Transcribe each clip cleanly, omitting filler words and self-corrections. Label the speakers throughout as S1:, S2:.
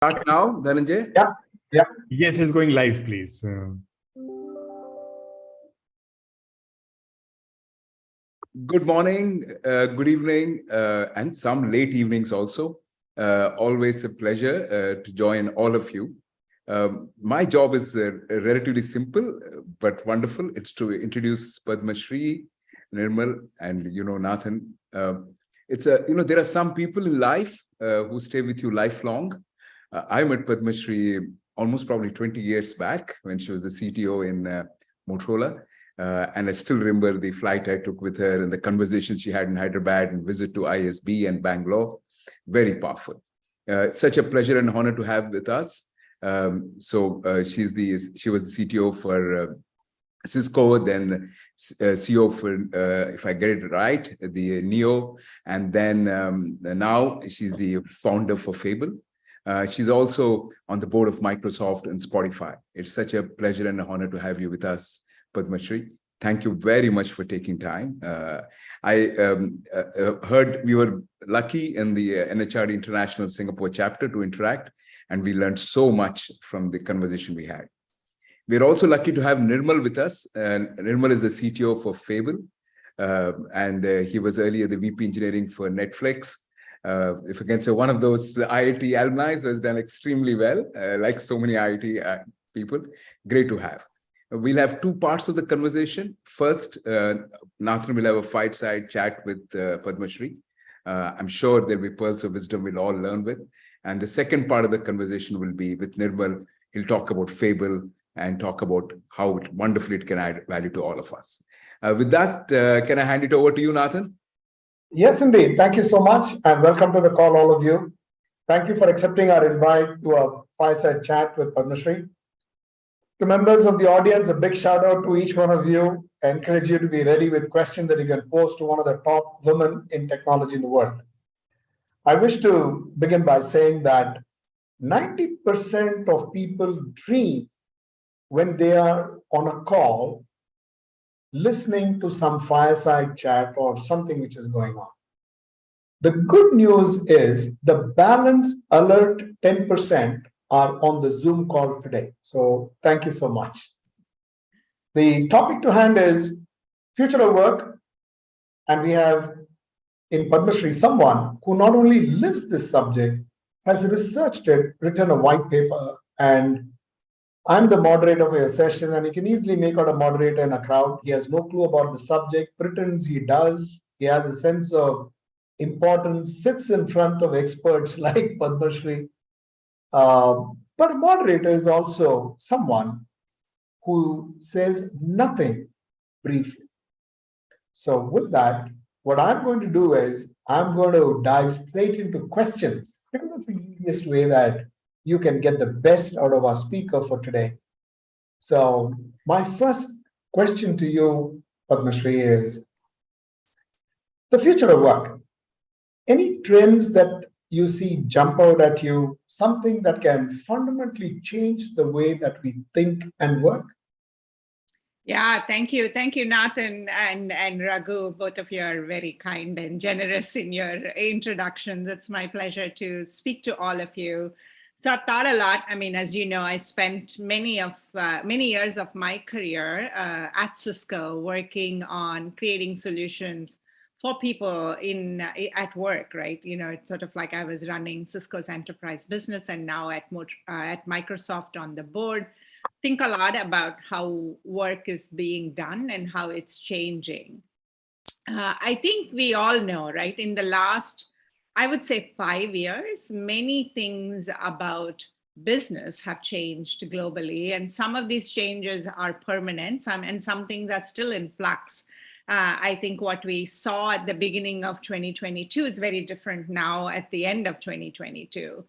S1: Start now, Dhananjay?
S2: Yeah.
S3: Yes, it's going live, please.
S1: Good morning, good evening, and some late evenings also. Always a pleasure to join all of you. My job is relatively simple, but wonderful. It's to introduce Padmasree, Nirmal, and Nathan. There are some people in life who stay with you lifelong. I met Padmasree almost probably 20 years back when she was the CTO in Motorola. And I still remember the flight I took with her and the conversation she had in Hyderabad and visit to ISB and Bangalore. Very powerful. Such a pleasure and honor to have with us. She was the CTO for Cisco, then CEO for, if I get it right, the Neo, and then now she's the founder for Fable. She's also on the board of Microsoft and Spotify. It's such a pleasure and an honor to have you with us, Padmasree. Thank you very much for taking time. I heard we were lucky in the NHRD International Singapore chapter to interact, and we learned so much from the conversation we had. We're also lucky to have Nirmal with us. Nirmal is the CTO for Fable, and he was earlier the VP Engineering for Netflix. If I can say, one of those IIT alumni who has done extremely well, like so many IIT people. Great to have. We'll have two parts of the conversation. First, Nathan will have a fireside chat with Padmasree. I'm sure there'll be pearls of wisdom we'll all learn with. And the second part of the conversation will be with Nirmal. He'll talk about Fable and talk about how wonderfully it can add value to all of us. With that, can I hand it over to you, Nathan?
S2: Yes, indeed. Thank you so much, and welcome to the call, all of you. Thank you for accepting our invite to a fireside chat with Padmasree. To members of the audience, a big shout out to each one of you. I encourage you to be ready with questions that you can pose to one of the top women in technology in the world. I wish to begin by saying that 90% of people dream when they are on a call listening to some fireside chat or something which is going on. The good news is the balance alert 10% are on the Zoom call today. So thank you so much. The topic to hand is future of work. And we have in Padmasree someone who not only lives this subject, has researched it, written a white paper, and I'm the moderator for your session, and you can easily make out a moderator in a crowd. He has no clue about the subject, pretends he does. He has a sense of importance, sits in front of experts like Padmasree. But a moderator is also someone who says nothing briefly. So with that, what I'm going to do is I'm going to dive straight into questions, because that's the easiest way that you can get the best out of our speaker for today. So my first question to you, Padmasree, is the future of work. Any trends that you see jump out at you, something that can fundamentally change the way that we think and work?
S4: Yeah, thank you. Thank you, Nathan and Raghu. Both of you are very kind and generous in your introductions. It's my pleasure to speak to all of you. So I've thought a lot. I mean, as you know, I spent many years of my career at Cisco working on creating solutions for people at work, right? You know, it's sort of like I was running Cisco's enterprise business, and now at Microsoft on the board. Think a lot about how work is being done and how it's changing. I think we all know, right? In the last, I would say 5 years, many things about business have changed globally, and some of these changes are permanent, and some things are still in flux. I think what we saw at the beginning of 2022 is very different now at the end of 2022.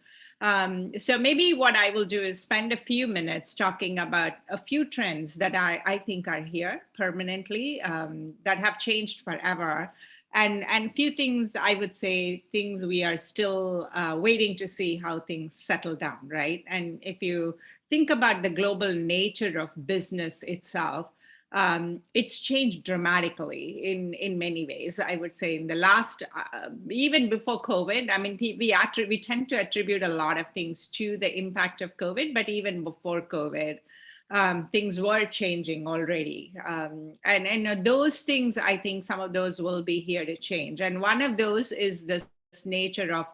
S4: So maybe what I will do is spend a few minutes talking about a few trends that I think are here permanently, that have changed forever. And few things, I would say, things we are still waiting to see how things settle down, right? And if you think about the global nature of business itself, it's changed dramatically in many ways. I would say in the last, even before COVID, I mean, we tend to attribute a lot of things to the impact of COVID, but even before COVID, things were changing already. And those things, I think some of those will be here to change. And one of those is this nature of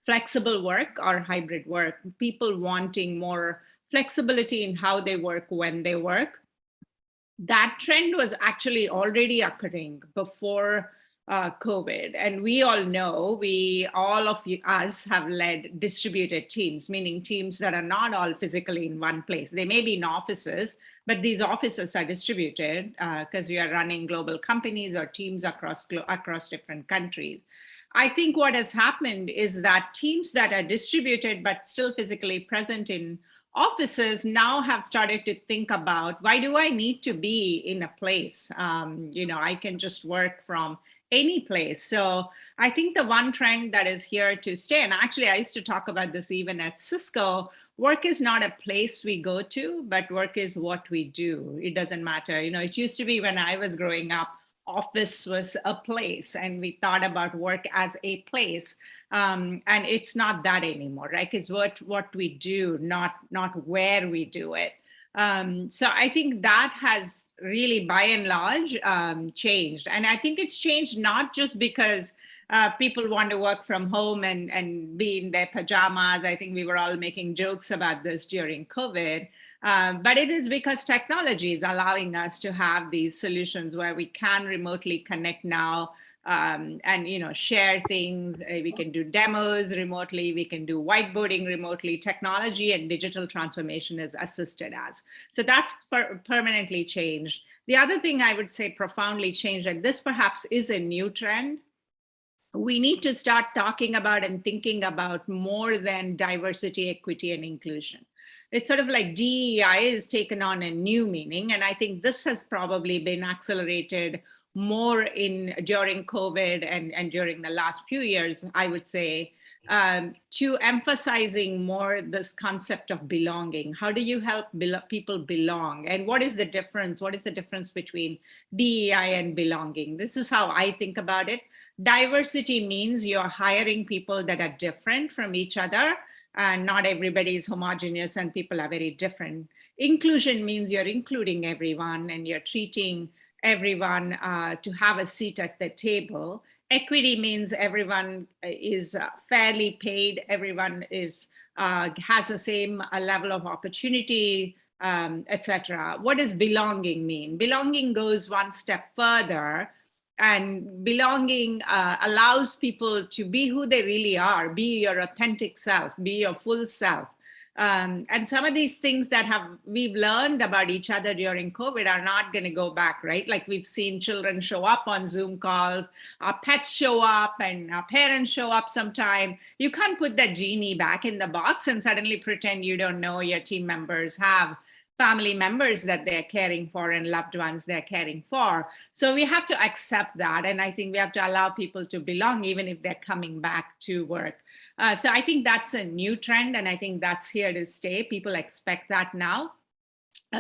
S4: flexible work or hybrid work, people wanting more flexibility in how they work when they work. That trend was actually already occurring before COVID. And we all know, all of us have led distributed teams, meaning teams that are not all physically in one place. They may be in offices, but these offices are distributed because we are running global companies or teams across different countries. I think what has happened is that teams that are distributed but still physically present in offices now have started to think about, why do I need to be in a place? I can just work from any place. So I think the one trend that is here to stay, and actually I used to talk about this even at Cisco, work is not a place we go to, but work is what we do. It doesn't matter. It used to be when I was growing up, office was a place and we thought about work as a place, and it's not that anymore, right? It's what we do, not where we do it. So I think that has really by and large changed, and I think it's changed not just because people want to work from home and be in their pajamas. I think we were all making jokes about this during COVID. But it is because technology is allowing us to have these solutions where we can remotely connect now and share things. We can do demos remotely. We can do whiteboarding remotely. Technology and digital transformation is assisted us. So that's permanently changed. The other thing I would say profoundly changed, and this perhaps is a new trend, we need to start talking about and thinking about more than diversity, equity, and inclusion. It's sort of like DEI has taken on a new meaning. And I think this has probably been accelerated more during COVID and during the last few years, I would say, to emphasizing more this concept of belonging. How do you help people belong? And what is the difference? What is the difference between DEI and belonging? This is how I think about it. Diversity means you're hiring people that are different from each other, and not everybody is homogeneous and people are very different. Inclusion means you're including everyone and you're treating everyone to have a seat at the table. Equity means everyone is fairly paid, everyone has the same level of opportunity, etc. What does belonging mean? Belonging goes one step further, and belonging allows people to be who they really are, be your authentic self, be your full self. And some of these things that we've learned about each other during COVID are not going to go back, right? Like we've seen children show up on Zoom calls, our pets show up, and our parents show up sometime. You can't put that genie back in the box and suddenly pretend you don't know your team members have family members that they're caring for and loved ones they're caring for. So we have to accept that. And I think we have to allow people to belong even if they're coming back to work. So I think that's a new trend, and I think that's here to stay. People expect that now.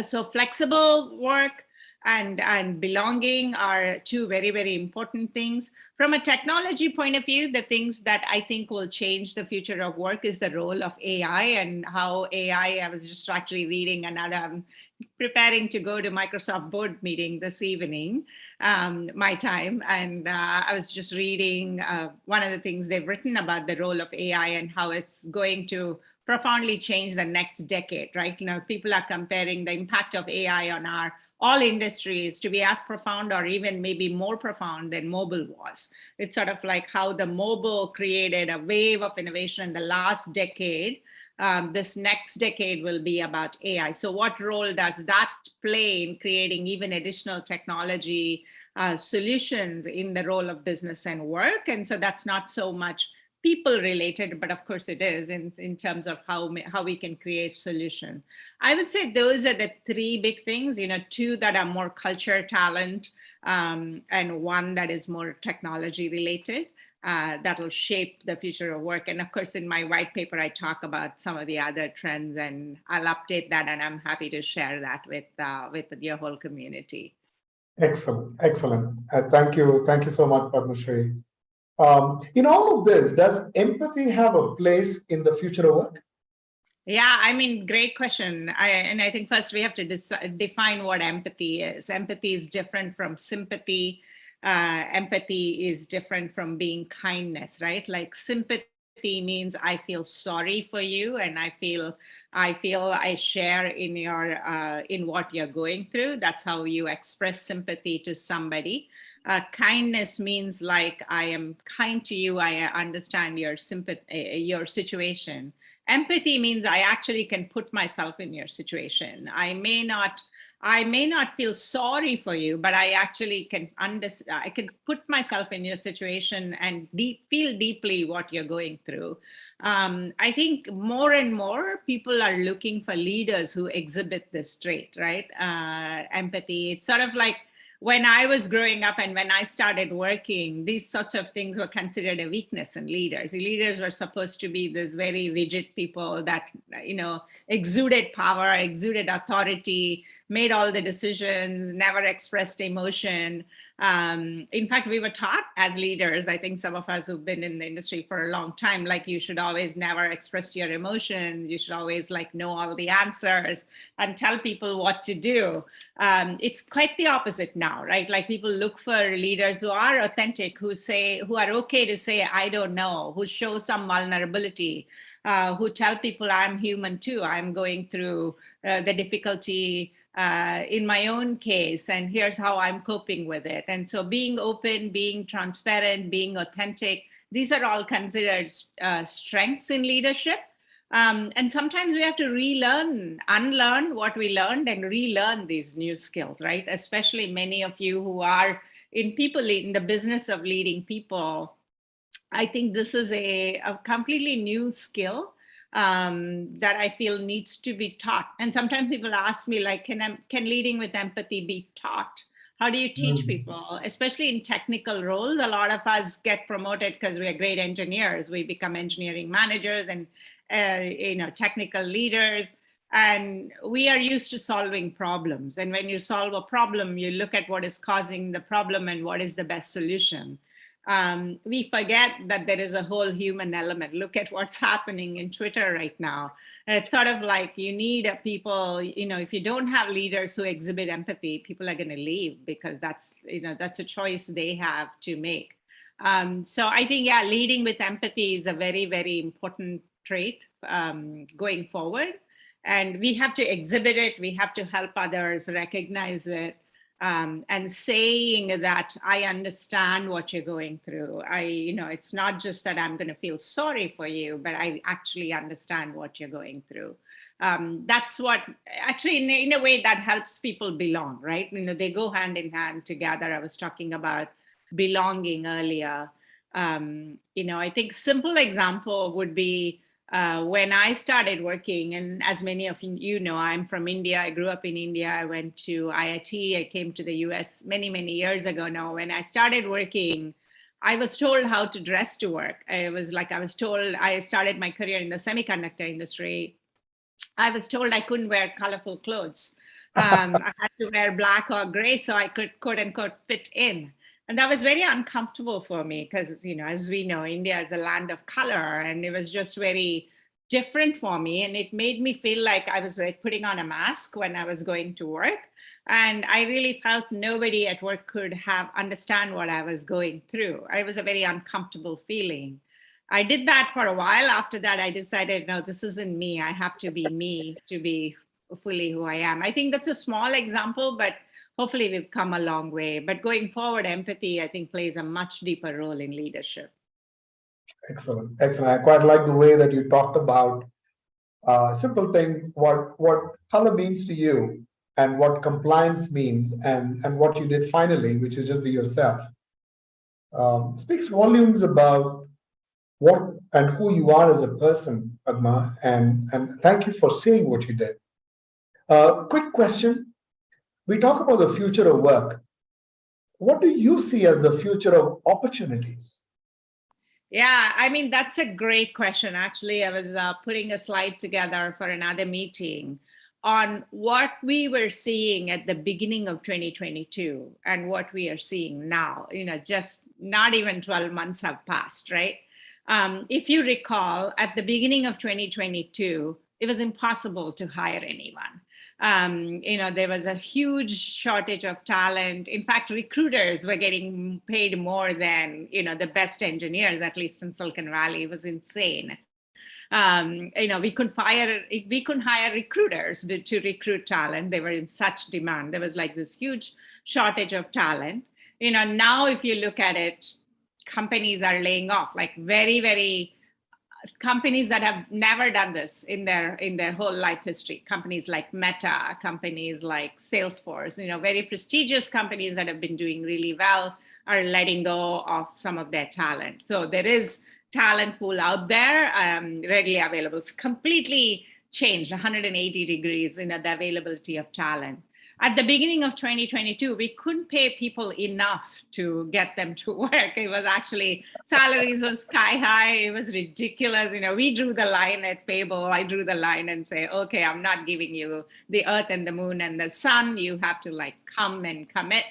S4: So flexible work and belonging are two very, very important things. From a technology point of view, the things that I think will change the future of work is the role of AI and how AI, I was just actually reading another, preparing to go to Microsoft board meeting this evening, my time. And I was just reading one of the things they've written about the role of AI and how it's going to profoundly change the next decade, right? People are comparing the impact of AI on all industries to be as profound or even maybe more profound than mobile was. It's sort of like how the mobile created a wave of innovation in the last decade. This next decade will be about AI. So what role does that play in creating even additional technology solutions in the role of business and work? And so that's not so much people related, but of course it is in terms of how we can create solutions. I would say those are the three big things, two that are more culture, talent, and one that is more technology related. That will shape the future of work. And of course, in my white paper, I talk about some of the other trends, and I'll update that, and I'm happy to share that with your whole community.
S2: Excellent, excellent. Thank you so much, Padmasree. In all of this, does empathy have a place in the future of work?
S4: Yeah, I mean, great question. And I think first we have to define what empathy is. Empathy is different from sympathy. Empathy is different from being kindness, right? Like sympathy means I feel sorry for you, and I share in your in what you're going through. That's how you express sympathy to somebody. Kindness means like I am kind to you. I understand your your situation. Empathy means I actually can put myself in your situation. I may not feel sorry for you, but I actually can understand. I can put myself in your situation and feel deeply what you're going through. I think more and more people are looking for leaders who exhibit this trait, right? Empathy. It's sort of like when I was growing up and when I started working, these sorts of things were considered a weakness in leaders. The leaders were supposed to be this very rigid people that, exuded power, exuded authority, made all the decisions, never expressed emotion. In fact, we were taught as leaders, I think some of us who've been in the industry for a long time, like you should always never express your emotions. You should always like know all the answers and tell people what to do. It's quite the opposite now, right? Like people look for leaders who are authentic, who are okay to say, I don't know, who show some vulnerability, who tell people I'm human too. I'm going through the difficulty in my own case, and here's how I'm coping with it. And so being open, being transparent, being authentic, these are all considered strengths in leadership. And sometimes we have to unlearn what we learned and relearn these new skills, right? Especially many of you who are in the business of leading people. I think this is a completely new skill that I feel needs to be taught. And sometimes people ask me, like, can leading with empathy be taught? How do you teach people, especially in technical roles? A lot of us get promoted because we are great engineers. We become engineering managers and technical leaders. And we are used to solving problems. And when you solve a problem, you look at what is causing the problem and what is the best solution. We forget that there is a whole human element. Look at what's happening in Twitter right now. It's sort of like you need people, if you don't have leaders who exhibit empathy, people are going to leave because that's a choice they have to make. So I think, yeah, leading with empathy is a very, very important trait going forward. And we have to exhibit it. We have to help others recognize it. And saying that I understand what you're going through. It's not just that I'm going to feel sorry for you, but I actually understand what you're going through. That's what actually, in a way, that helps people belong, right? They go hand in hand together. I was talking about belonging earlier. I think simple example would be when I started working, and as many of you know, I'm from India. I grew up in India. I went to IIT. I came to the US many, many years ago now. When I started working, I was told how to dress to work. I started my career in the semiconductor industry. I was told I couldn't wear colorful clothes. I had to wear black or gray so I could, quote unquote, fit in. And that was very uncomfortable for me because, as we know, India is a land of color, and it was just very different for me. And it made me feel like I was putting on a mask when I was going to work. And I really felt nobody at work could understand what I was going through. It was a very uncomfortable feeling. I did that for a while. After that, I decided, no, this isn't me. I have to be me to be fully who I am. I think that's a small example, but hopefully we've come a long way. But going forward, empathy, I think, plays a much deeper role in leadership.
S2: Excellent. Excellent. I quite like the way that you talked about simple thing, what color means to you and what compliance means and what you did finally, which is just be yourself. Speaks volumes about what and who you are as a person, Padma, and thank you for saying what you did. Quick question. We talk about the future of work. What do you see as the future of opportunities?
S4: Yeah, I mean, that's a great question. Actually, I was putting a slide together for another meeting on what we were seeing at the beginning of 2022 and what we are seeing now. Just not even 12 months have passed, right? If you recall, at the beginning of 2022, it was impossible to hire anyone. There was a huge shortage of talent. In fact, recruiters were getting paid more than, the best engineers, at least in Silicon Valley. It was insane. We couldn't hire recruiters to recruit talent. They were in such demand. There was like this huge shortage of talent. Now if you look at it, companies are laying off, like very, very companies that have never done this in their whole life history. Companies like Meta, companies like Salesforce, very prestigious companies that have been doing really well are letting go of some of their talent. So there is talent pool out there, readily available. It's completely changed 180 degrees in the availability of talent. At the beginning of 2022, we couldn't pay people enough to get them to work. It was actually, salaries was sky high. It was ridiculous. We drew the line at Fable. I drew the line and say, okay, I'm not giving you the earth and the moon and the sun. You have to come and commit.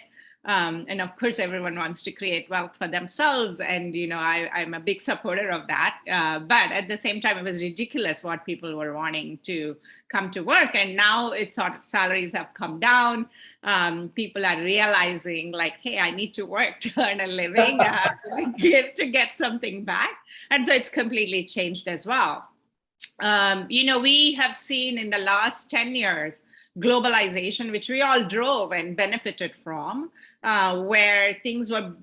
S4: And of course, everyone wants to create wealth for themselves. And, I'm a big supporter of that. But at the same time, it was ridiculous what people were wanting to come to work. And now it's sort of salaries have come down. People are realizing hey, I need to work to earn a living, to get something back. And so it's completely changed as well. We have seen in the last 10 years, globalization, which we all drove and benefited from, where things were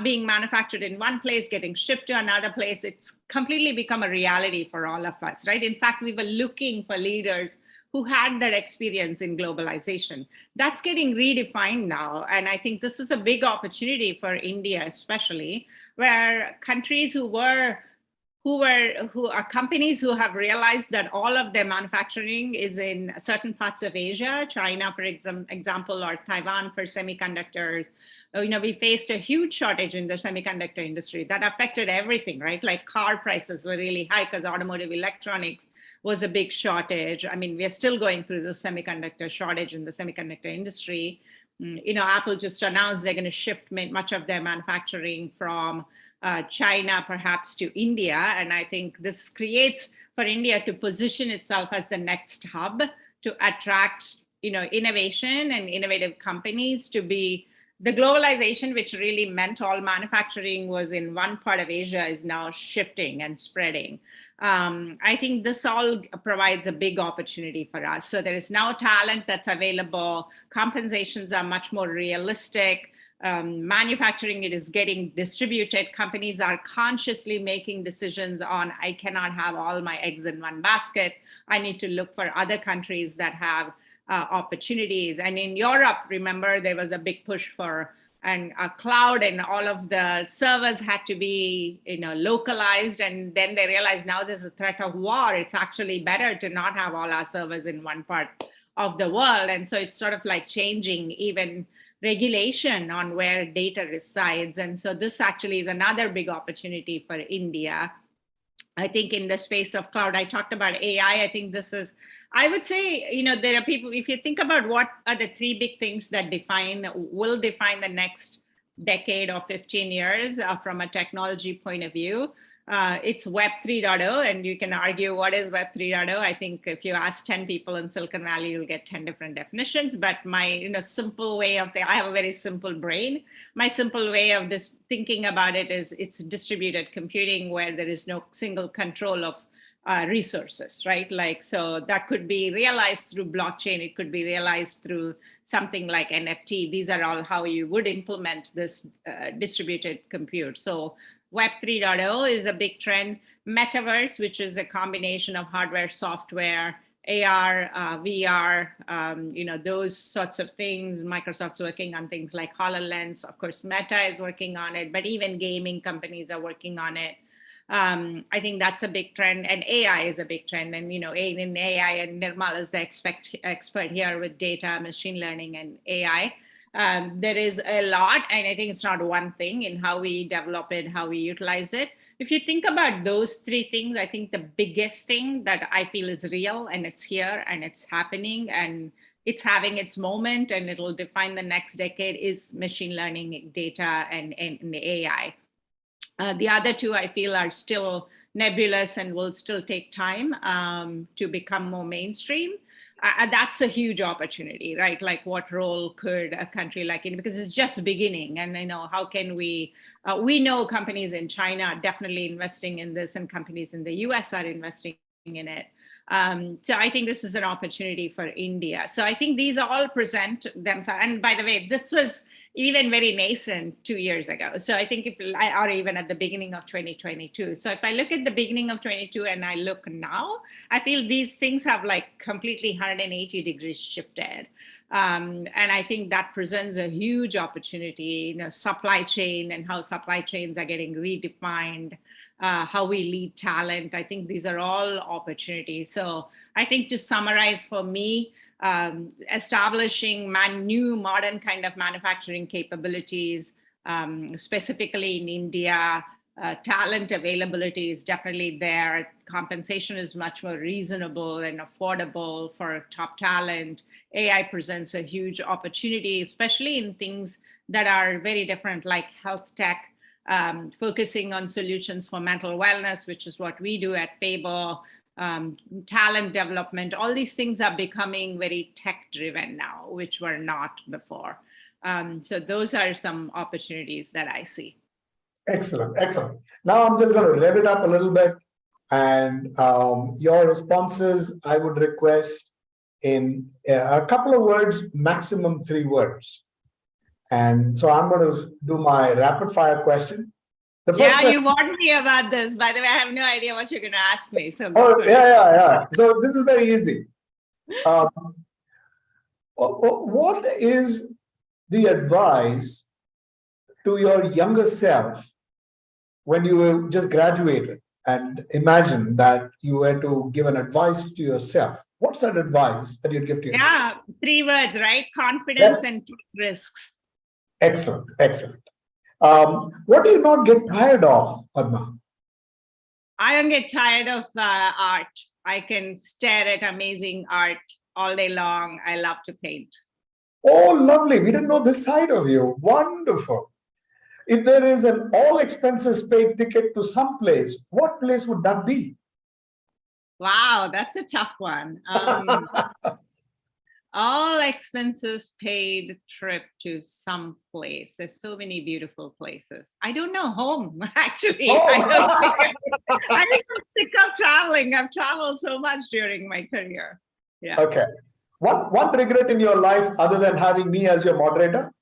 S4: being manufactured in one place, getting shipped to another place. It's completely become a reality for all of us, right? In fact, we were looking for leaders who had that experience in globalization. That's getting redefined now. And I think this is a big opportunity for India, especially, where countries who are companies who have realized that all of their manufacturing is in certain parts of Asia, China, for example, or Taiwan for semiconductors. We faced a huge shortage in the semiconductor industry that affected everything, right? Like car prices were really high because automotive electronics was a big shortage. I mean, we're still going through the semiconductor shortage in the semiconductor industry. Apple just announced they're going to shift much of their manufacturing from China perhaps to India. And I think this creates for India to position itself as the next hub to attract, innovation and innovative companies to be the globalization, which really meant all manufacturing was in one part of Asia, is now shifting and spreading. I think this all provides a big opportunity for us. So there is now talent that's available. Compensations are much more realistic. Manufacturing, it is getting distributed. Companies are consciously making decisions on, I cannot have all my eggs in one basket. I need to look for other countries that have opportunities. And in Europe, remember, there was a big push for a cloud, and all of the servers had to be localized. And then they realized now there's a threat of war. It's actually better to not have all our servers in one part of the world. And so it's sort of like changing even regulation on where data resides. And so this actually is another big opportunity for India. I think in the space of cloud, I talked about AI. I think this is, I would say, there are people, if you think about what are the three big things that will define the next decade or 15 years from a technology point of view, it's Web 3.0, and you can argue what is Web 3.0. I think if you ask 10 people in Silicon Valley, you'll get 10 different definitions. But my simple way of I have a very simple brain. My simple way of just thinking about it is it's distributed computing where there is no single control of resources, right? So that could be realized through blockchain. It could be realized through something like NFT. These are all how you would implement this distributed compute. So Web 3.0 is a big trend. Metaverse, which is a combination of hardware, software, AR, VR, those sorts of things. Microsoft's working on things like HoloLens. Of course, Meta is working on it, but even gaming companies are working on it. I think that's a big trend, and AI is a big trend. And in AI, and Nirmal is the expert here with data, machine learning, and AI. There is a lot, and I think it's not one thing in how we develop it, how we utilize it. if you think about those three things, I think the biggest thing that I feel is real and it's here and it's happening and it's having its moment and it'll define the next decade is machine learning, data, and the AI. The other two I feel are still nebulous and will still take time to become more mainstream. That's a huge opportunity, right? Like what role could a country like India, because it's just beginning, and how can we know companies in China are definitely investing in this and companies in the US are investing in it. So I think this is an opportunity for India. So I think these all present themselves. And by the way, this was even very nascent 2 years ago. So I think or even at the beginning of 2022. So if I look at the beginning of 22 and I look now, I feel these things have like completely 180 degrees shifted. And I think that presents a huge opportunity, supply chain and how supply chains are getting redefined, how we lead talent. I think these are all opportunities. So I think to summarize for me, establishing new modern kind of manufacturing capabilities, specifically in India, talent availability is definitely there. Compensation is much more reasonable and affordable for top talent. AI presents a huge opportunity, especially in things that are very different, like health tech, focusing on solutions for mental wellness, which is what we do at Fable, talent development. All these things are becoming very tech-driven now, which were not before. So those are some opportunities that I see.
S2: Excellent, excellent. Now I'm just going to rev it up a little bit, and your responses I would request in a couple of words, maximum 3 words. And so I'm going to do my rapid fire question.
S4: You warned me about this. By the way, I have no idea what you're going to ask me. So
S2: yeah. So this is very easy. What is the advice to your younger self when you were just graduated, and imagine that you were to give an advice to yourself? What's that advice that you'd give to yourself?
S4: Yeah, 3 words, right? Confidence and take risks.
S2: Excellent, excellent. What do you not get tired of, Padma?
S4: I don't get tired of art. I can stare at amazing art all day long. I love to paint.
S2: Oh, lovely. We didn't know this side of you. Wonderful. If there is an all expenses paid ticket to some place, what place would that be?
S4: Wow, that's a tough one. All expenses paid trip to some place. There's so many beautiful places. I don't know, home, actually.
S2: Oh.
S4: I think I'm sick of traveling. I've traveled so much during my career. Yeah.
S2: Okay. One regret in your life other than having me as your moderator?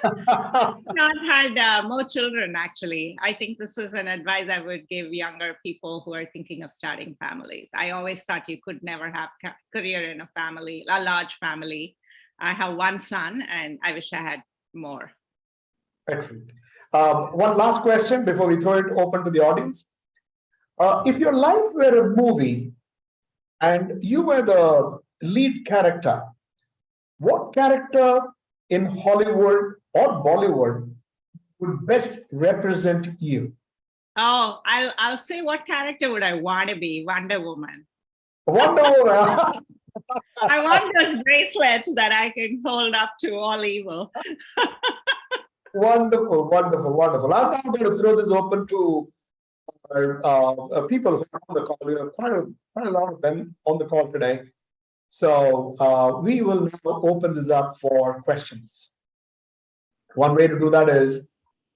S4: Not had more children, actually. I think this is an advice I would give younger people who are thinking of starting families. I always thought you could never have a career in a family, a large family. I have 1 son and I wish I had more.
S2: Excellent. One last question before we throw it open to the audience. If your life were a movie and you were the lead character, what character in Hollywood or Bollywood would best represent you?
S4: Oh, I'll say, what character would I want to be? Wonder Woman.
S2: Wonder Woman.
S4: I want those bracelets that I can hold up to all evil.
S2: Wonderful, wonderful, wonderful. I'm now going to throw this open to our people who are on the call. We have quite a lot of them on the call today. So we will now open this up for questions. One way to do that is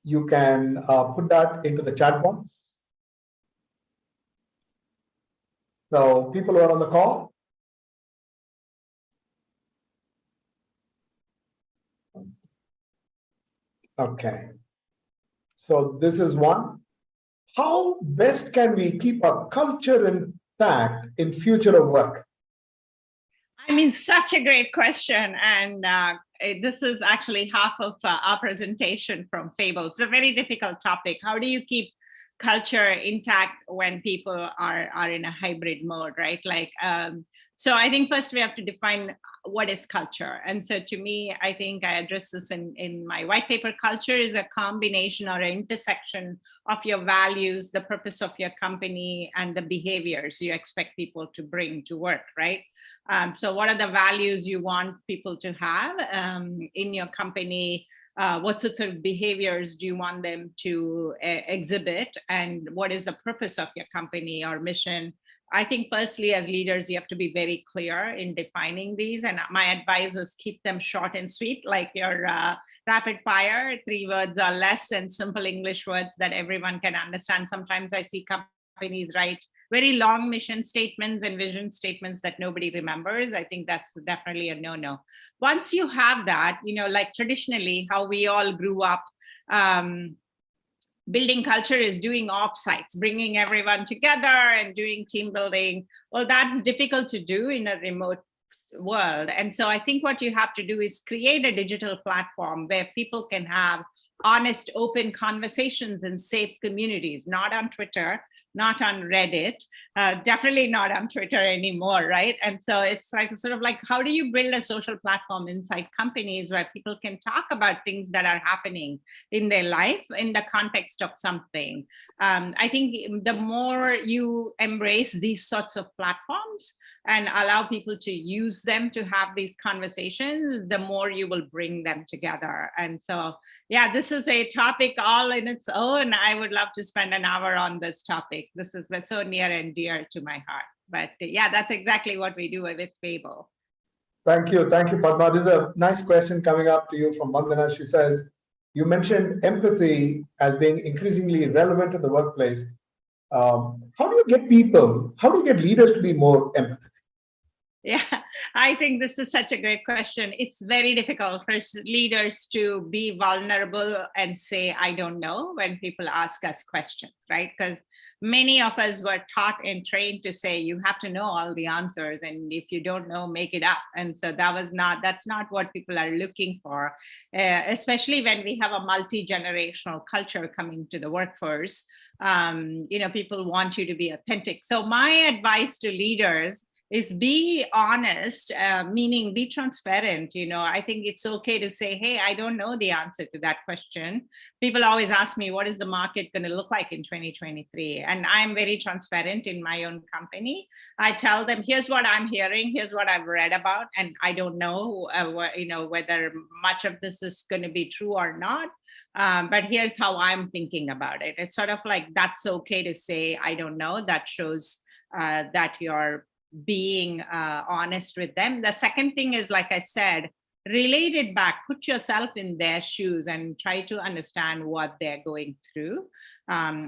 S2: you can put that into the chat box. So people who are on the call, okay. So this is one. How best can we keep our culture intact in future of work?
S4: I mean, such a great question. And this is actually half of our presentation from Fable. It's a very difficult topic. How do you keep culture intact when people are in a hybrid mode, right? Like, so I think first we have to define what is culture? And so to me, I think I address this in my white paper. Culture is a combination or an intersection of your values, the purpose of your company, and the behaviors you expect people to bring to work, right? So what are the values you want people to have in your company? What sorts of behaviors do you want them to exhibit? And what is the purpose of your company or mission? I think firstly, as leaders, you have to be very clear in defining these. And my advice is keep them short and sweet, like your rapid fire, 3 words or less, and simple English words that everyone can understand. Sometimes I see companies write very long mission statements and vision statements that nobody remembers. I think that's definitely a no-no. Once you have that, like traditionally how we all grew up, building culture is doing offsites, bringing everyone together and doing team building. Well, that's difficult to do in a remote world. And so I think what you have to do is create a digital platform where people can have honest, open conversations in safe communities, not on Twitter, not on Reddit, definitely not on Twitter anymore, right? And so it's like sort of like, how do you build a social platform inside companies where people can talk about things that are happening in their life in the context of something? I think the more you embrace these sorts of platforms and allow people to use them to have these conversations, the more you will bring them together. And so, yeah, this is a topic all in its own. I would love to spend an hour on this topic. This is so near and dear to my heart. But yeah, that's exactly what we do with Fable.
S2: Thank you, Padma. This is a nice question coming up to you from Vandana. She says, you mentioned empathy as being increasingly relevant in the workplace. How do you get leaders to be more empathetic?
S4: Yeah, I think this is such a great question. It's very difficult for leaders to be vulnerable and say, I don't know, when people ask us questions, right? Because many of us were taught and trained to say, you have to know all the answers. And if you don't know, make it up. And so that's not what people are looking for, especially when we have a multi-generational culture coming to the workforce. People want you to be authentic. So my advice to leaders is be honest, meaning be transparent. I think it's okay to say, hey, I don't know the answer to that question. People always ask me, what is the market going to look like in 2023? And I'm very transparent in my own company. I tell them, here's what I'm hearing, here's what I've read about, and I don't know, whether much of this is going to be true or not. But here's how I'm thinking about it. It's sort of like, that's okay to say, I don't know. That shows that you're being honest with them. The second thing is, like I said, relate it back, put yourself in their shoes and try to understand what they're going through.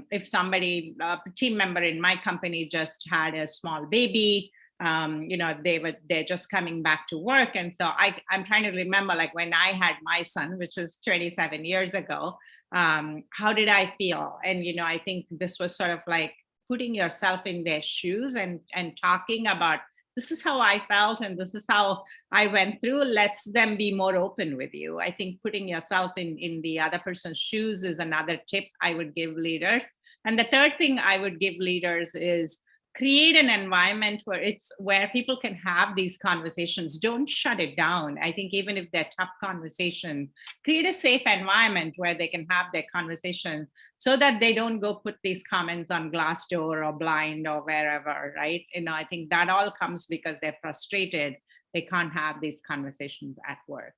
S4: If somebody, a team member in my company just had a small baby, they're just coming back to work. And so I'm trying to remember, like when I had my son, which was 27 years ago, how did I feel? And, I think this was sort of like putting yourself in their shoes and talking about, this is how I felt and this is how I went through. Lets them be more open with you. I think putting yourself in the other person's shoes is another tip I would give leaders. And the third thing I would give leaders is create an environment where people can have these conversations. Don't shut it down. I think even if they're tough conversations, create a safe environment where they can have their conversation so that they don't go put these comments on Glassdoor or Blind or wherever, right? I think that all comes because they're frustrated. They can't have these conversations at work.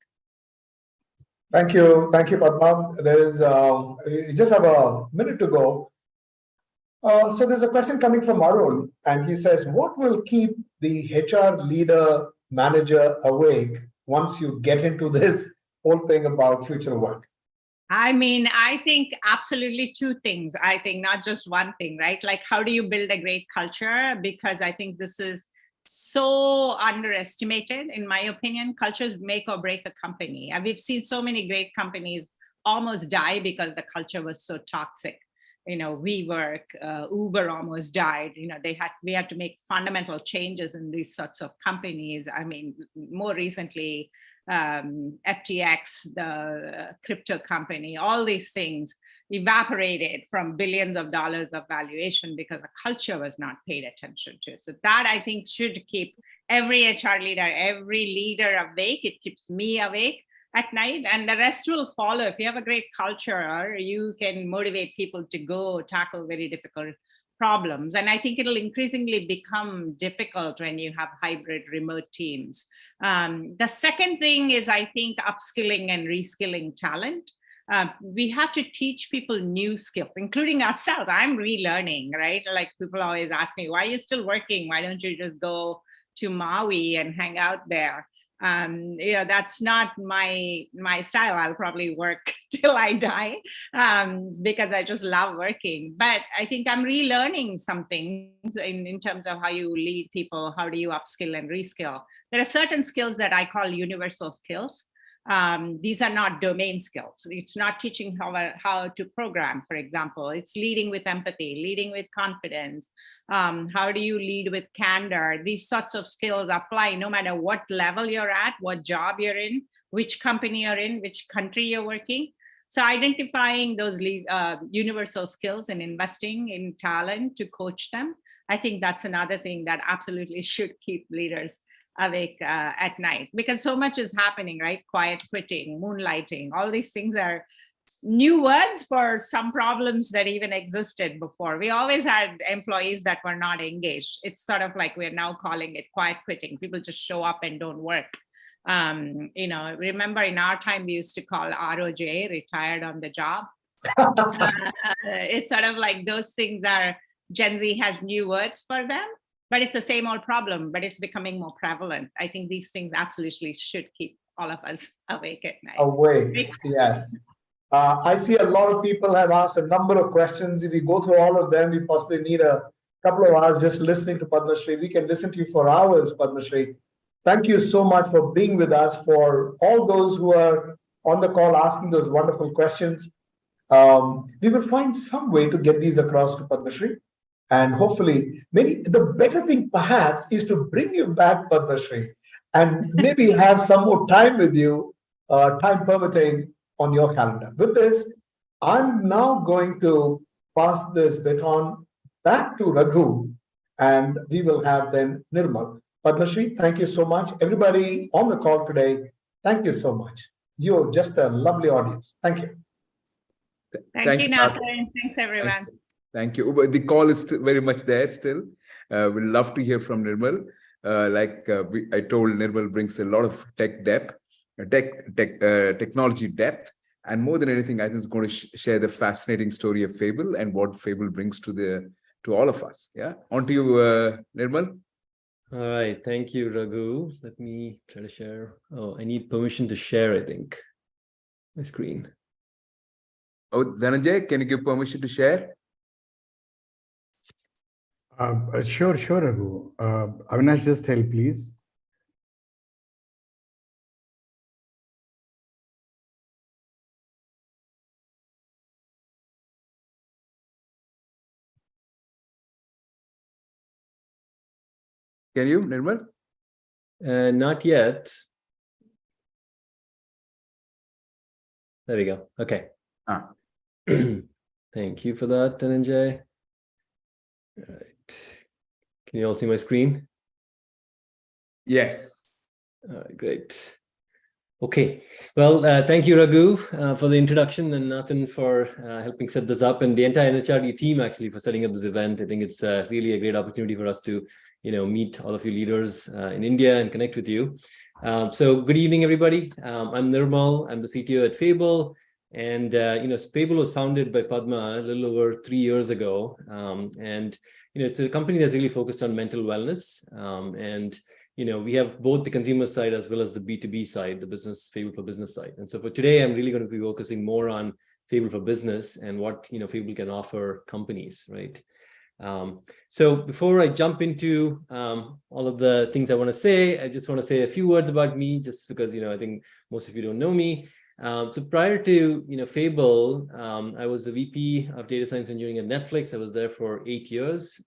S2: Thank you, Padma. We just have a minute to go. So there's a question coming from Arun, and he says, what will keep the HR leader manager awake once you get into this whole thing about future work?
S4: I think absolutely two things. I think not just one thing, right? Like, how do you build a great culture? Because I think this is so underestimated, in my opinion. Cultures make or break a company. And we've seen so many great companies almost die because the culture was so toxic. WeWork, Uber almost died. We had to make fundamental changes in these sorts of companies. More recently, FTX, the crypto company, all these things evaporated from billions of dollars of valuation because the culture was not paid attention to. So that, I think, should keep every HR leader, every leader awake. It keeps me awake at night, and the rest will follow. If you have a great culture, you can motivate people to go tackle very difficult problems. And I think it'll increasingly become difficult when you have hybrid remote teams. The second thing is, I think, upskilling and reskilling talent. We have to teach people new skills, including ourselves. I'm relearning, right? Like, people always ask me, why are you still working? Why don't you just go to Maui and hang out there? That's not my style. I'll probably work till I die, because I just love working. But I think I'm relearning some things in terms of how you lead people, how do you upskill and reskill. There are certain skills that I call universal skills. These are not domain skills. It's not teaching how to program, for example. It's leading with empathy, leading with confidence. How do you lead with candor? These sorts of skills apply no matter what level you're at, what job you're in, which company you're in, which country you're working. So identifying those universal skills and investing in talent to coach them, I think that's another thing that absolutely should keep leaders awake at night, because so much is happening, right? Quiet quitting, moonlighting, all these things are new words for some problems that even existed before. We always had employees that were not engaged. It's sort of like we're now calling it quiet quitting. People just show up and don't work. Remember in our time, we used to call ROJ, retired on the job. It's sort of like those things are, Gen Z has new words for them, but it's the same old problem, but it's becoming more prevalent. I think these things absolutely should keep all of us awake at night.
S2: Awake, yes. I see a lot of people have asked a number of questions. If we go through all of them, we possibly need a couple of hours just listening to Padmasree. We can listen to you for hours, Padmasree. Thank you so much for being with us. For all those who are on the call asking those wonderful questions, we will find some way to get these across to Padmasree. And hopefully, maybe the better thing perhaps is to bring you back, Padmasree, and maybe have some more time with you, time permitting, on your calendar. With this, I'm now going to pass this baton back to Raghu, and we will have then Nirmal. Padmasree, thank you so much. Everybody on the call today, thank you so much. You're just a lovely audience. Thank you.
S4: Thank you, Nathan. Thanks, everyone.
S1: Thank you. The call is very much there still. We'd love to hear from Nirmal. I told, Nirmal brings a lot of tech depth, technology depth, and more than anything, I think it's going to share the fascinating story of Fable and what Fable brings to all of us. Yeah, on to you, Nirmal.
S5: All right, thank you, Raghu. Let me try to share. Oh, I need permission to share, I think, my screen.
S1: Oh, Dhananjay, can you give permission to share?
S3: Sure, Raghu. Avinash, just help, please.
S1: Can you, Nirmal?
S5: Not yet. There we go. Okay. Thank you for that, Dhananjay. All right. Can you all see my screen?
S1: Yes.
S5: All right, great. Okay. Well, thank you, Raghu, for the introduction, and Nathan for helping set this up, and the entire NHRD team actually for setting up this event. I think it's really a great opportunity for us to, meet all of you leaders in India and connect with you. So good evening, everybody. I'm Nirmal. I'm the CTO at Fable. And, Fable was founded by Padma a little over 3 years ago. It's a company that's really focused on mental wellness. We have both the consumer side as well as the B2B side, the business Fable for business side. And so for today, I'm really going to be focusing more on Fable for business and what, Fable can offer companies, right? So before I jump into all of the things I want to say, I just want to say a few words about me, just because, I think most of you don't know me. So prior to Fable, I was the VP of Data Science Engineering at Netflix. I was there for 8 years,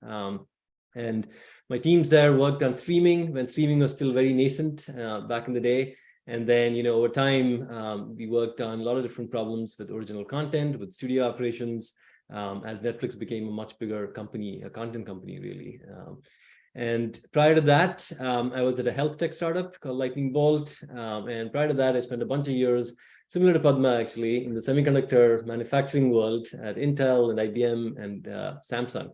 S5: and my teams there worked on streaming when streaming was still very nascent back in the day. And then over time, we worked on a lot of different problems with original content, with studio operations, as Netflix became a much bigger company, a content company really. And prior to that, I was at a health tech startup called Lightning Bolt. And prior to that, I spent a bunch of years, similar to Padma actually, in the semiconductor manufacturing world at Intel and IBM and Samsung.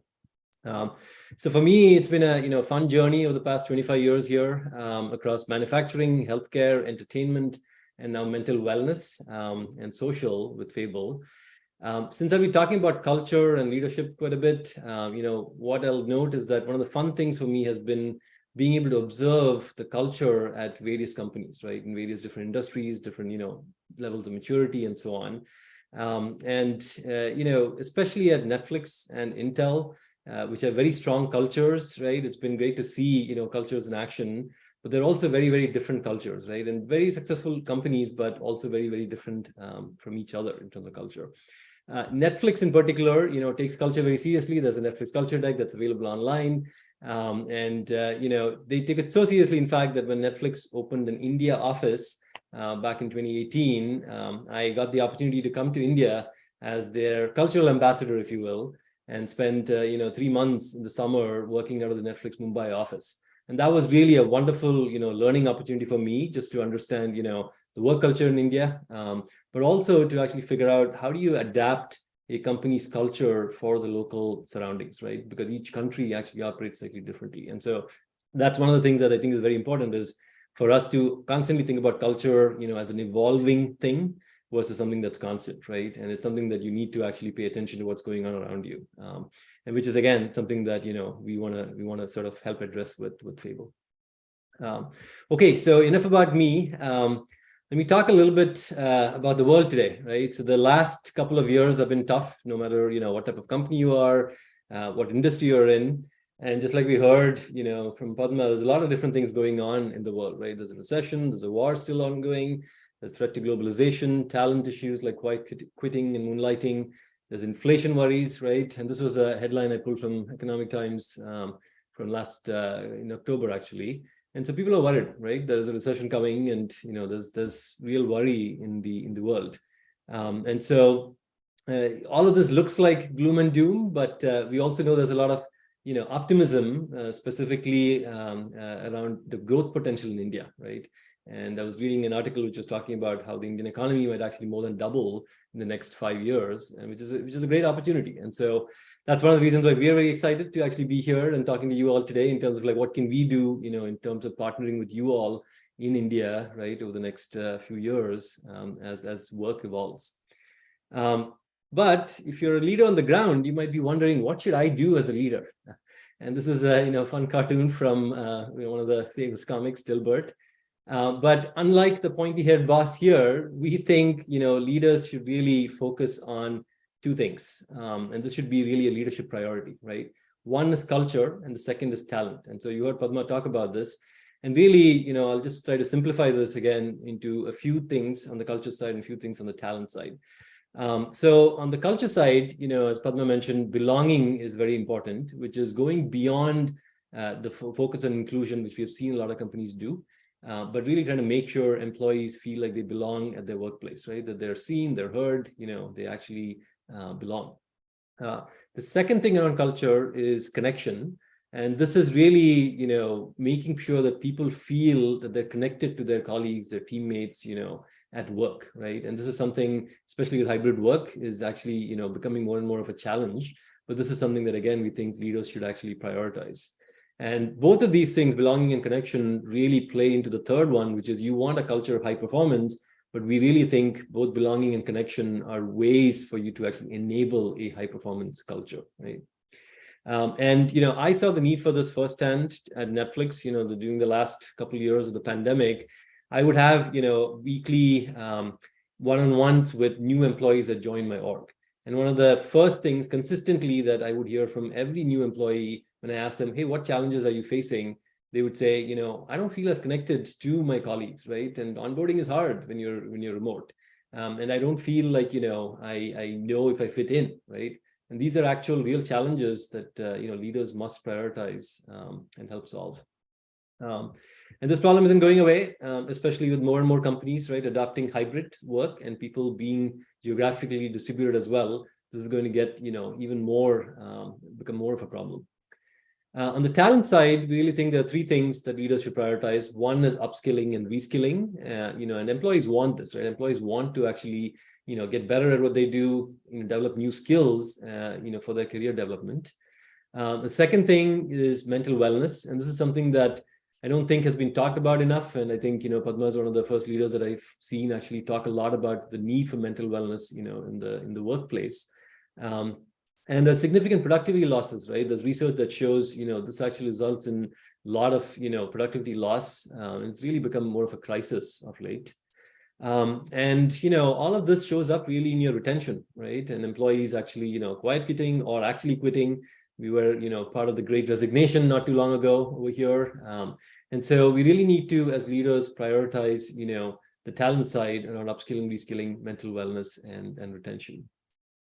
S5: So for me, it's been a fun journey over the past 25 years here across manufacturing, healthcare, entertainment, and now mental wellness and social with Fable. Since I've been talking about culture and leadership quite a bit, what I'll note is that one of the fun things for me has been being able to observe the culture at various companies, right, in various different industries, different levels of maturity, and so on. Especially at Netflix and Intel, which have very strong cultures, right? It's been great to see cultures in action, but they're also very, very different cultures, right? And very successful companies, but also very, very different from each other in terms of culture. Netflix in particular, takes culture very seriously. There's a Netflix culture deck that's available online. They take it so seriously, in fact, that when Netflix opened an India office back in 2018, I got the opportunity to come to India as their cultural ambassador, if you will, and spent 3 months in the summer working out of the Netflix Mumbai office. And that was really a wonderful, learning opportunity for me, just to understand, the work culture in India, but also to actually figure out how do you adapt a company's culture for the local surroundings, right? Because each country actually operates slightly differently. And so that's one of the things that I think is very important, is for us to constantly think about culture, as an evolving thing versus something that's constant, right? And it's something that you need to actually pay attention to what's going on around you, and which is again something that we want to sort of help address with Fable. Okay, so enough about me. Let me talk a little bit about the world today, right? So the last couple of years have been tough, no matter what type of company you are, what industry you're in. And just like we heard, from Padma, there's a lot of different things going on in the world, right? There's a recession, there's a war still ongoing, there's threat to globalization, talent issues like quitting and moonlighting, there's inflation worries, right? And this was a headline I pulled from Economic Times from last in October, actually. And so people are worried, right? There is a recession coming, and there's real worry in the world. And so all of this looks like gloom and doom, but we also know there's a lot of optimism, specifically around the growth potential in India, right? And I was reading an article which was talking about how the Indian economy might actually more than double in the next 5 years, and which is a great opportunity. And so that's one of the reasons why we are very excited to actually be here and talking to you all today in terms of like what can we do, in terms of partnering with you all in India, right, over the next few years as work evolves. But if you're a leader on the ground, you might be wondering, what should I do as a leader? And this is a fun cartoon from one of the famous comics, Dilbert. But unlike the pointy-haired boss here, we think leaders should really focus on two things, and this should be really a leadership priority, right? One is culture, and the second is talent. And so you heard Padma talk about this, and really, I'll just try to simplify this again into a few things on the culture side and a few things on the talent side. So on the culture side, as Padma mentioned, belonging is very important, which is going beyond the focus on inclusion, which we have seen a lot of companies do. But really trying to make sure employees feel like they belong at their workplace, right? That they're seen, they're heard, they actually belong. The second thing around culture is connection. And this is really, making sure that people feel that they're connected to their colleagues, their teammates, at work, right? And this is something, especially with hybrid work, is actually, becoming more and more of a challenge. But this is something that, again, we think leaders should actually prioritize. And both of these things, belonging and connection, really play into the third one, which is you want a culture of high performance, but we really think both belonging and connection are ways for you to actually enable a high performance culture, right? I saw the need for this firsthand at Netflix, during the last couple of years of the pandemic. I would have, weekly one-on-ones with new employees that joined my org. And one of the first things consistently that I would hear from every new employee when I asked them, hey, what challenges are you facing? They would say, I don't feel as connected to my colleagues, right? And onboarding is hard when you're remote. And I don't feel like, I know if I fit in, right? And these are actual real challenges that, leaders must prioritize and help solve. And this problem isn't going away, especially with more and more companies, right, adopting hybrid work and people being geographically distributed as well. This is going to get, even more, become more of a problem. On the talent side, we really think there are three things that leaders should prioritize. One is upskilling and reskilling. And employees want this, right? Employees want to actually, get better at what they do, develop new skills, for their career development. The second thing is mental wellness, and this is something that I don't think has been talked about enough. And I think, Padma is one of the first leaders that I've seen actually talk a lot about the need for mental wellness, in the workplace. And there's significant productivity losses, right? There's research that shows, this actually results in a lot of, productivity loss. It's really become more of a crisis of late. All of this shows up really in your retention, right? And employees actually, quiet quitting or actually quitting. We were, part of the Great Resignation not too long ago over here. And so we really need to, as leaders, prioritize, the talent side around upskilling, reskilling, mental wellness, and retention.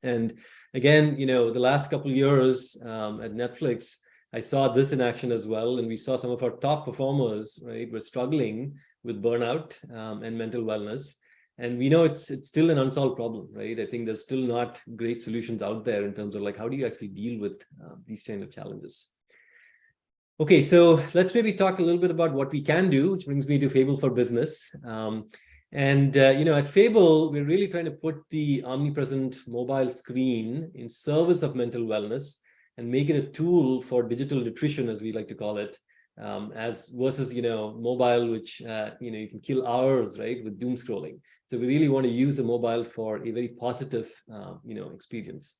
S5: And again, the last couple of years at Netflix, I saw this in action as well. And we saw some of our top performers, right, were struggling with burnout and mental wellness. And we know it's still an unsolved problem, right? I think there's still not great solutions out there in terms of like, how do you actually deal with these kind of challenges? Okay, so let's maybe talk a little bit about what we can do, which brings me to Fable for Business. At Fable, we're really trying to put the omnipresent mobile screen in service of mental wellness and make it a tool for digital nutrition, as we like to call it, as versus, mobile, which, you can kill hours, right, with doom scrolling. So we really want to use the mobile for a very positive, experience.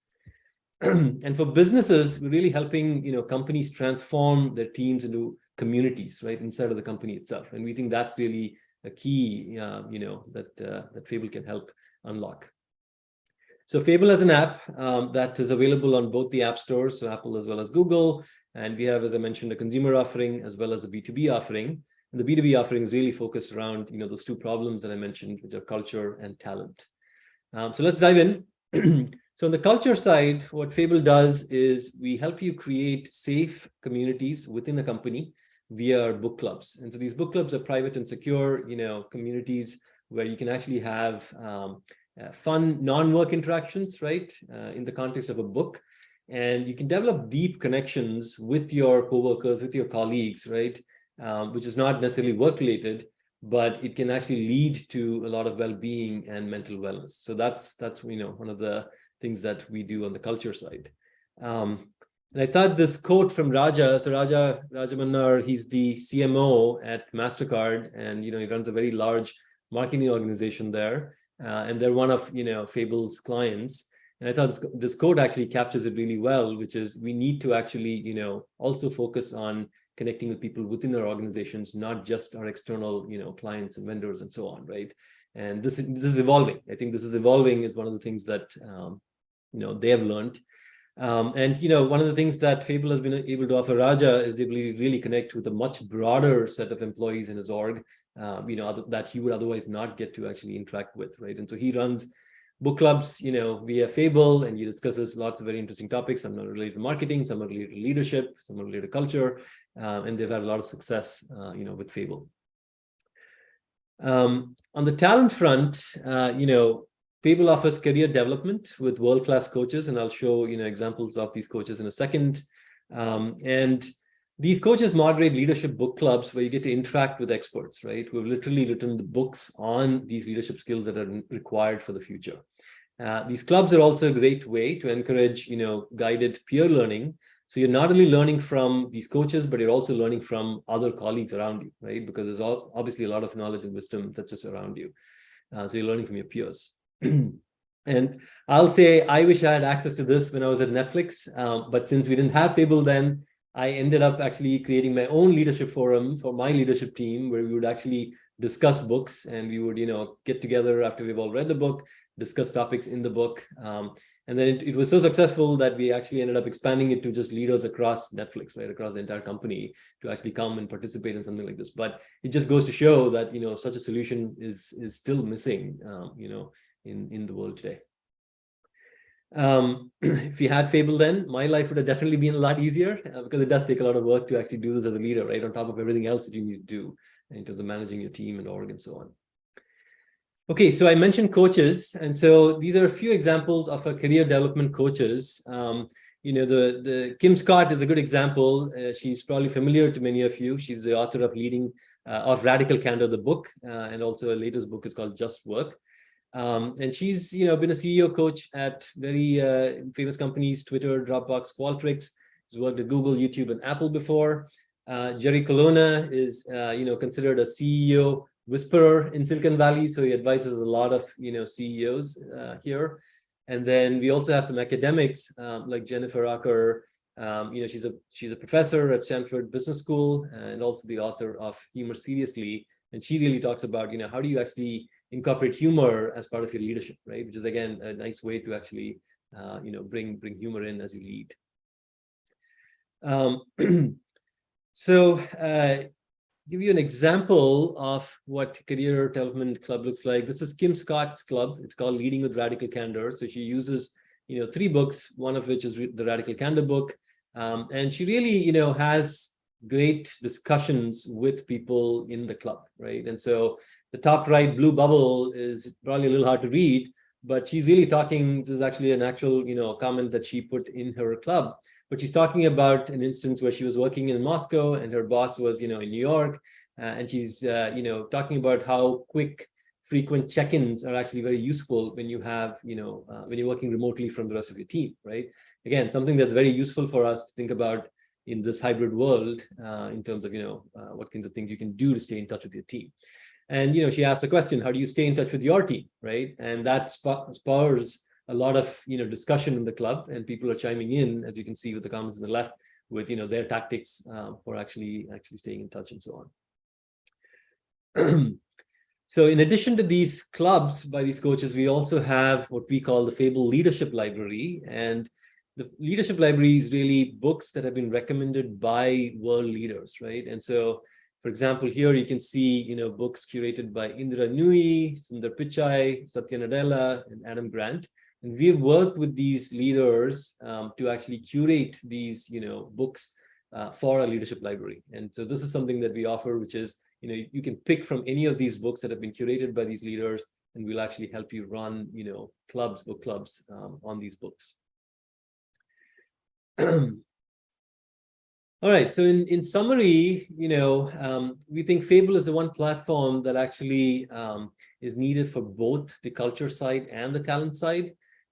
S5: And for businesses, we're really helping, companies transform their teams into communities, right, inside of the company itself. And we think that's really a key, that Fable can help unlock. So Fable has an app that is available on both the app stores, so Apple as well as Google. And we have, as I mentioned, a consumer offering as well as a B2B offering. And the B2B offering is really focused around, those two problems that I mentioned, which are culture and talent. So let's dive in. So on the culture side, what Fable does is we help you create safe communities within a company via our book clubs. And so these book clubs are private and secure, communities where you can actually have fun non-work interactions, right, in the context of a book. And you can develop deep connections with your coworkers, with your colleagues, right, which is not necessarily work-related, but it can actually lead to a lot of well-being and mental wellness. So that's one of the things that we do on the culture side. And I thought this quote from Raja, so Raja Mannar, he's the CMO at MasterCard, and he runs a very large marketing organization there, and they're one of Fable's clients. And I thought this quote actually captures it really well, which is we need to actually also focus on connecting with people within our organizations, not just our external clients and vendors and so on, right? And this is evolving. I think this is evolving is one of the things that they have learned. One of the things that Fable has been able to offer Raja is the ability to really connect with a much broader set of employees in his org, that he would otherwise not get to actually interact with, right? And so he runs book clubs, via Fable, and he discusses lots of very interesting topics. Some are related to marketing, some are related to leadership, some are related to culture, and they've had a lot of success, with Fable. On the talent front, Fable offers career development with world-class coaches, and I'll show examples of these coaches in a second. And these coaches moderate leadership book clubs where you get to interact with experts, right? Who have literally written the books on these leadership skills that are required for the future. These clubs are also a great way to encourage, guided peer learning. So you're not only learning from these coaches, but you're also learning from other colleagues around you, right? Because there's obviously a lot of knowledge and wisdom that's just around you. So you're learning from your peers. And I'll say, I wish I had access to this when I was at Netflix, but since we didn't have Fable then, I ended up actually creating my own leadership forum for my leadership team, where we would actually discuss books, and we would, get together after we've all read the book, discuss topics in the book. And then it was so successful that we actually ended up expanding it to just leaders across Netflix, right, across the entire company, to actually come and participate in something like this. But it just goes to show that, such a solution is still missing, in the world today. If we had Fable then, my life would have definitely been a lot easier, because it does take a lot of work to actually do this as a leader, right, on top of everything else that you need to do in terms of managing your team and org and so on. Okay, so I mentioned coaches, and so these are a few examples of our career development coaches. the Kim Scott is a good example. She's probably familiar to many of you. She's the author of Radical Candor, the book, and also her latest book is called Just Work. And she's been a CEO coach at very famous companies, Twitter, Dropbox, Qualtrics. She's worked at Google, YouTube, and Apple before. Jerry Colonna is considered a CEO whisperer in Silicon Valley, so he advises a lot of CEOs here. And then we also have some academics like Jennifer Acker. She's a professor at Stanford Business School and also the author of Humor Seriously. And she really talks about how do you actually incorporate humor as part of your leadership, right? Which is again a nice way to actually bring humor in as you lead. So give you an example of what Career Development Club looks like. This is Kim Scott's club. It's called Leading with Radical Candor. So she uses 3 books, one of which is the Radical Candor book. And she really has great discussions with people in the club, right? And so the top right blue bubble is probably a little hard to read, but she's really talking, this is actually an actual comment that she put in her club. But she's talking about an instance where she was working in Moscow and her boss was, in New York. And she's, talking about how quick, frequent check-ins are actually very useful when you have, when you're working remotely from the rest of your team, right? Again, something that's very useful for us to think about in this hybrid world in terms of, what kinds of things you can do to stay in touch with your team. And, she asked the question, how do you stay in touch with your team, right? And that spurs a lot of discussion in the club, and people are chiming in, as you can see with the comments on the left, with their tactics for actually staying in touch and so on. So in addition to these clubs by these coaches, we also have what we call the Fable Leadership Library. And the Leadership Library is really books that have been recommended by world leaders, right? And so, for example, here you can see books curated by Indra Nooyi, Sundar Pichai, Satya Nadella, and Adam Grant. And we've worked with these leaders to actually curate these, books for our leadership library. And so this is something that we offer, which is, you can pick from any of these books that have been curated by these leaders, and we'll actually help you run, book clubs on these books. All right, so in summary, we think Fable is the one platform that actually is needed for both the culture side and the talent side.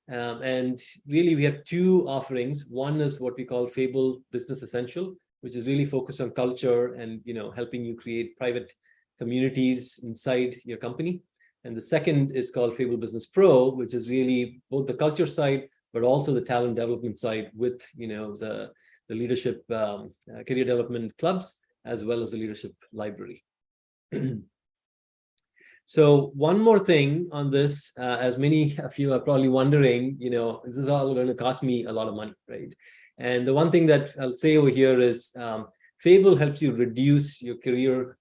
S5: And really, we have 2 offerings. One is what we call Fable Business Essential, which is really focused on culture and helping you create private communities inside your company. And the second is called Fable Business Pro, which is really both the culture side, but also the talent development side with the leadership career development clubs, as well as the leadership library. So one more thing on this, as many of you are probably wondering, this is all going to cost me a lot of money, right? And the one thing that I'll say over here is Fable helps you reduce your career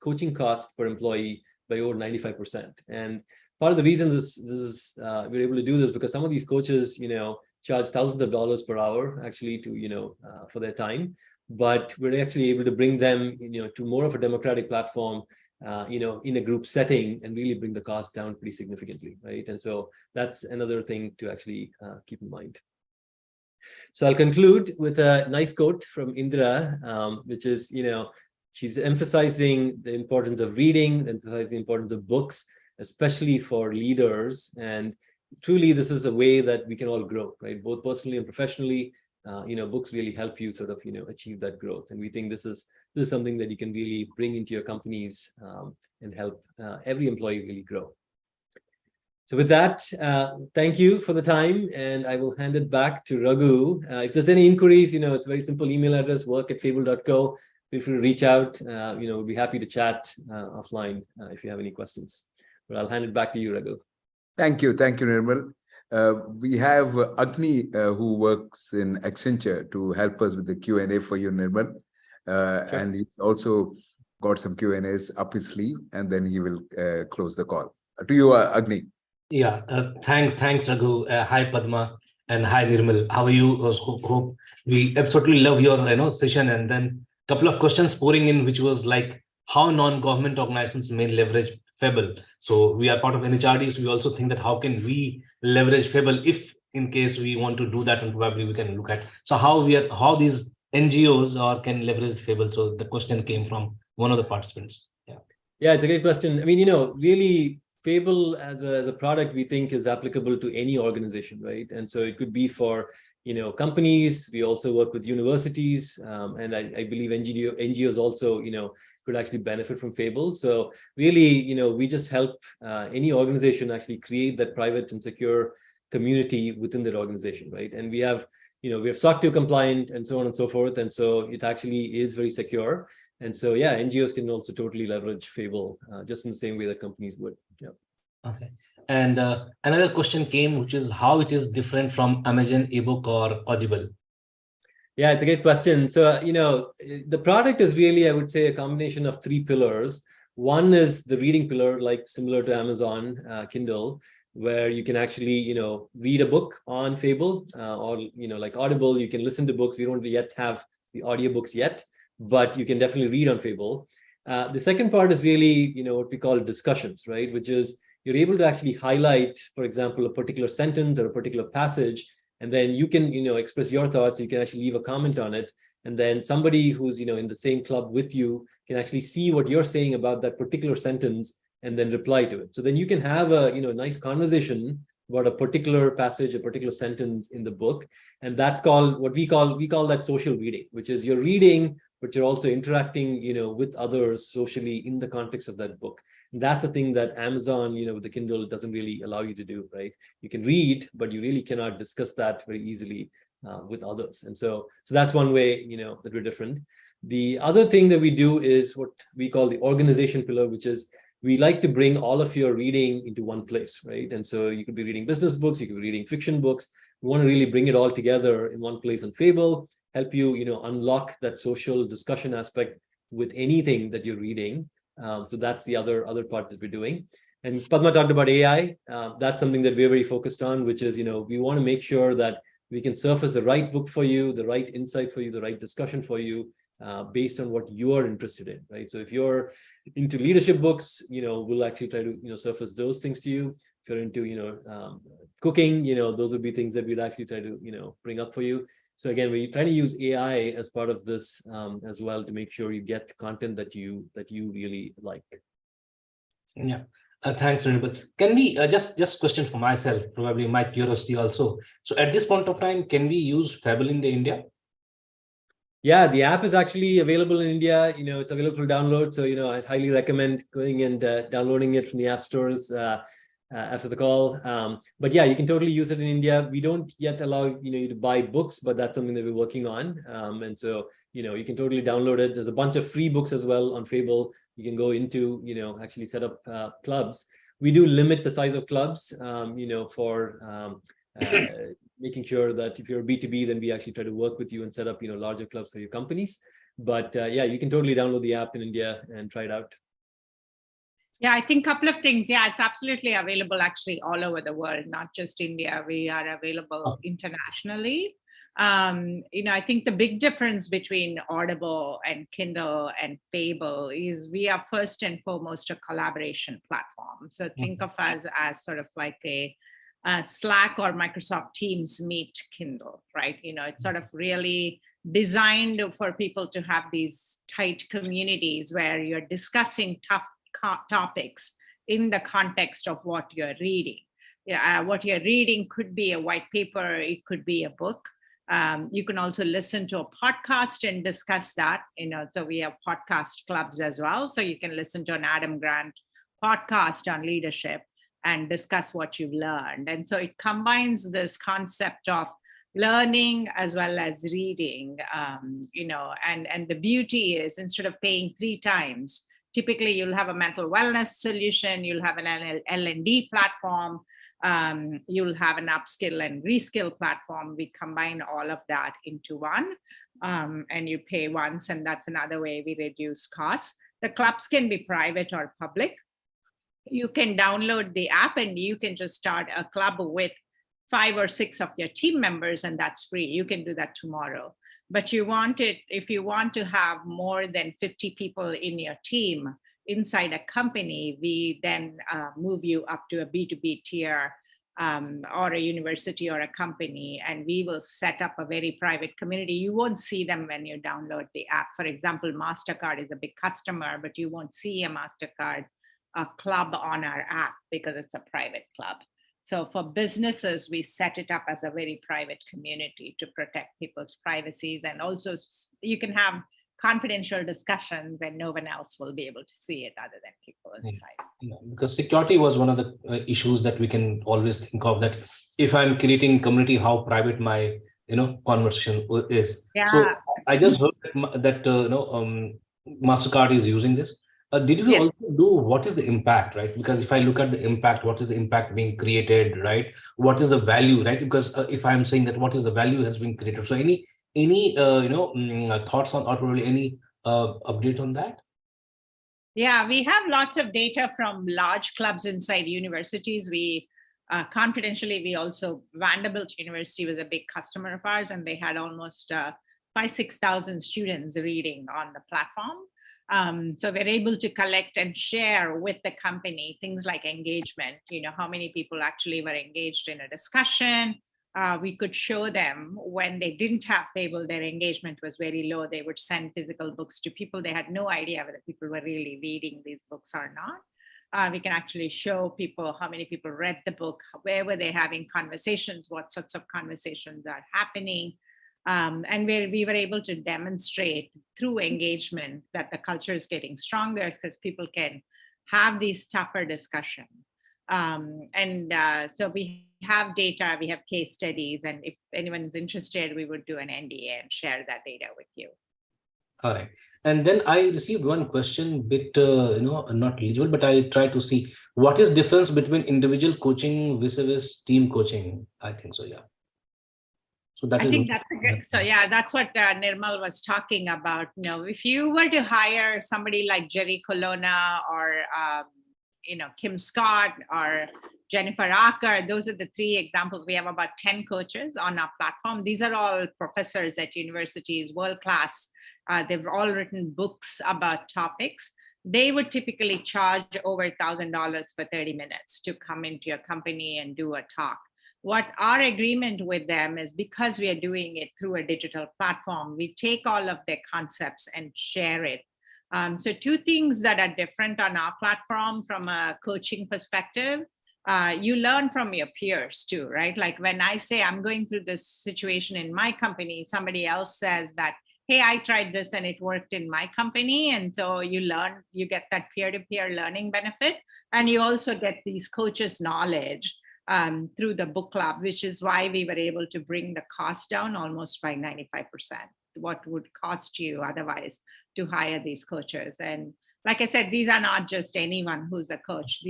S5: coaching cost per employee by over 95%. And part of the reason we're able to do this because some of these coaches, charge thousands of dollars per hour actually to, for their time, but we're actually able to bring them, to more of a democratic platform, in a group setting and really bring the cost down pretty significantly, right? And so that's another thing to actually keep in mind. So I'll conclude with a nice quote from Indra, which is, she's emphasizing the importance of reading, emphasizing the importance of books, especially for leaders. And truly, this is a way that we can all grow, right? Both personally and professionally. Books really help you sort of, achieve that growth. And we think this is something that you can really bring into your companies and help every employee really grow. So with that, thank you for the time, and I will hand it back to Raghu. If there's any inquiries, it's a very simple email address, work@fable.co. Feel free to reach out. We'll be happy to chat offline if you have any questions. But I'll hand it back to you, Raghu.
S1: Thank you, Nirmal. We have Agni who works in Accenture to help us with the Q&A for you, Nirmal. Sure. And he's also got some Q&As up his sleeve, and then he will close the call. To you, Agni.
S6: Yeah, thanks, Raghu. Hi, Padma, and hi, Nirmal. How are you? Hope we absolutely love your session. And then a couple of questions pouring in, which was like how non-government organizations may leverage Fable. So we are part of NHRD, so we also think that how can we leverage Fable if in case we want to do that, and probably we can look at. So how these NGOs or can leverage the Fable? So the question came from one of the participants. Yeah.
S5: Yeah, it's a great question. I mean, really Fable as a product we think is applicable to any organization, right? And so it could be for companies. We also work with universities, and I believe NGOs also could actually benefit from Fable. So really, we just help any organization actually create that private and secure community within that organization, right? And we have SOC 2 compliant and so on and so forth, and so it actually is very secure. And so, yeah, NGOs can also totally leverage Fable just in the same way that companies would. Yeah.
S6: Okay. And another question came, which is how it is different from Amazon ebook or Audible.
S5: Yeah, it's a great question. So, the product is really, I would say, a combination of three pillars. One is the reading pillar, like similar to Amazon Kindle, where you can actually, read a book on Fable, or, like Audible, you can listen to books. We don't yet have the audiobooks yet, but you can definitely read on Fable. The second part is really, what we call discussions, right? Which is you're able to actually highlight, for example, a particular sentence or a particular passage, and then you can, express your thoughts. You can actually leave a comment on it. And then somebody who's, in the same club with you can actually see what you're saying about that particular sentence and then reply to it. So then you can have a, nice conversation about a particular passage, a particular sentence in the book. And that's called we call that social reading, which is you're reading, but you're also interacting, with others socially in the context of that book. And that's the thing that Amazon, with the Kindle doesn't really allow you to do, right? You can read, but you really cannot discuss that very easily with others. And so that's one way, that we're different. The other thing that we do is what we call the organization pillar, which is we like to bring all of your reading into one place, right? And so you could be reading business books, you could be reading fiction books. We want to really bring it all together in one place on Fable, help you, unlock that social discussion aspect with anything that you're reading. So that's the other part that we're doing. And Padma talked about AI. That's something that we're very focused on, which is, we want to make sure that we can surface the right book for you, the right insight for you, the right discussion for you, based on what you are interested in, right? So if you're into leadership books, we'll actually try to, surface those things to you. If you're into, cooking, those would be things that we'd actually try to, bring up for you. So again, we're trying to use AI as part of this as well to make sure you get content that you really like.
S6: Yeah. Thanks, Renubal. Can we just question for myself, probably my curiosity also. So at this point of time, can we use Fable in the India?
S5: Yeah, the app is actually available in India. It's available for download. So, I highly recommend going and downloading it from the app stores after the call. But yeah, you can totally use it in India. We don't yet allow, you to buy books, but that's something that we're working on. And so, you can totally download it. There's a bunch of free books as well on Fable. You can go into, actually set up clubs. We do limit the size of clubs, for making sure that if you're B2B, then we actually try to work with you and set up, larger clubs for your companies. But yeah, you can totally download the app in India and try it out.
S4: Yeah, I think a couple of things. Yeah, it's absolutely available actually all over the world, not just India. We are available internationally. I think the big difference between Audible and Kindle and Fable is we are first and foremost a collaboration platform. So think of us as sort of like a Slack or Microsoft Teams meet Kindle, right? It's sort of really designed for people to have these tight communities where you're discussing tough topics in the context of what you're reading. What you're reading could be a white paper, it could be a book. You can also listen to a podcast and discuss that. So we have podcast clubs as well. So you can listen to an Adam Grant podcast on leadership and discuss what you've learned. And so it combines this concept of learning as well as reading, and the beauty is instead of paying 3 times, typically you'll have a mental wellness solution, you'll have an L&D platform, you'll have an upskill and reskill platform. We combine all of that into one, and you pay once, and that's another way we reduce costs. The clubs can be private or public. You can download the app and you can just start a club with 5 or 6 of your team members, and that's free. You can do that tomorrow. But if you want to have more than 50 people in your team inside a company, we then move you up to a B2B tier or a university or a company, and we will set up a very private community. You won't see them when you download the app. For example, MasterCard is a big customer, but you won't see a MasterCard club on our app because it's a private club. So for businesses, we set it up as a very private community to protect people's privacies. And also you can have confidential discussions and no one else will be able to see it other than people inside.
S6: Yeah, because security was one of the issues that we can always think of, that if I'm creating community, how private my conversation is.
S4: Yeah.
S6: So I just heard that MasterCard is using this. Did you
S4: Yes.
S6: also do what is the impact, right? Because if I look at the impact, what is the impact being created, right? What is the value, right? Because if I'm saying that what is the value has been created, so any thoughts on, or probably any update on that?
S4: Yeah, we have lots of data from large clubs inside universities. We confidentially, we also, Vanderbilt University was a big customer of ours, and they had almost 5,000-6,000 students reading on the platform. So we're able to collect and share with the company things like engagement, how many people actually were engaged in a discussion. We could show them when they didn't have Fable, their engagement was very low. They would send physical books to people. They had no idea whether people were really reading these books or not. We can actually show people how many people read the book, where were they having conversations, what sorts of conversations are happening. And we were able to demonstrate through engagement that the culture is getting stronger because people can have these tougher discussions. So we have data, we have case studies, and if anyone's interested, we would do an NDA and share that data with you.
S6: All right. And then I received one question, bit not eligible, but I try to see what is difference between individual coaching versus team coaching. I think so, yeah. So that
S4: I think that's a good. So yeah, that's what Nirmal was talking about. If you were to hire somebody like Jerry Colonna or Kim Scott or Jennifer Acker, those are the three examples. We have about 10 coaches on our platform. These are all professors at universities, world class. They've all written books about topics. They would typically charge over $1,000 for 30 minutes to come into your company and do a talk. What our agreement with them is, because we are doing it through a digital platform, we take all of their concepts and share it. So two things that are different on our platform from a coaching perspective, you learn from your peers too, right? Like when I say I'm going through this situation in my company, somebody else says that, hey, I tried this and it worked in my company. And so you learn, you get that peer-to-peer learning benefit. And you also get these coaches' knowledge through the book club, which is why we were able to bring the cost down almost by 95%, what would cost you otherwise to hire these coaches. And like I said, these are not just anyone who's a coach.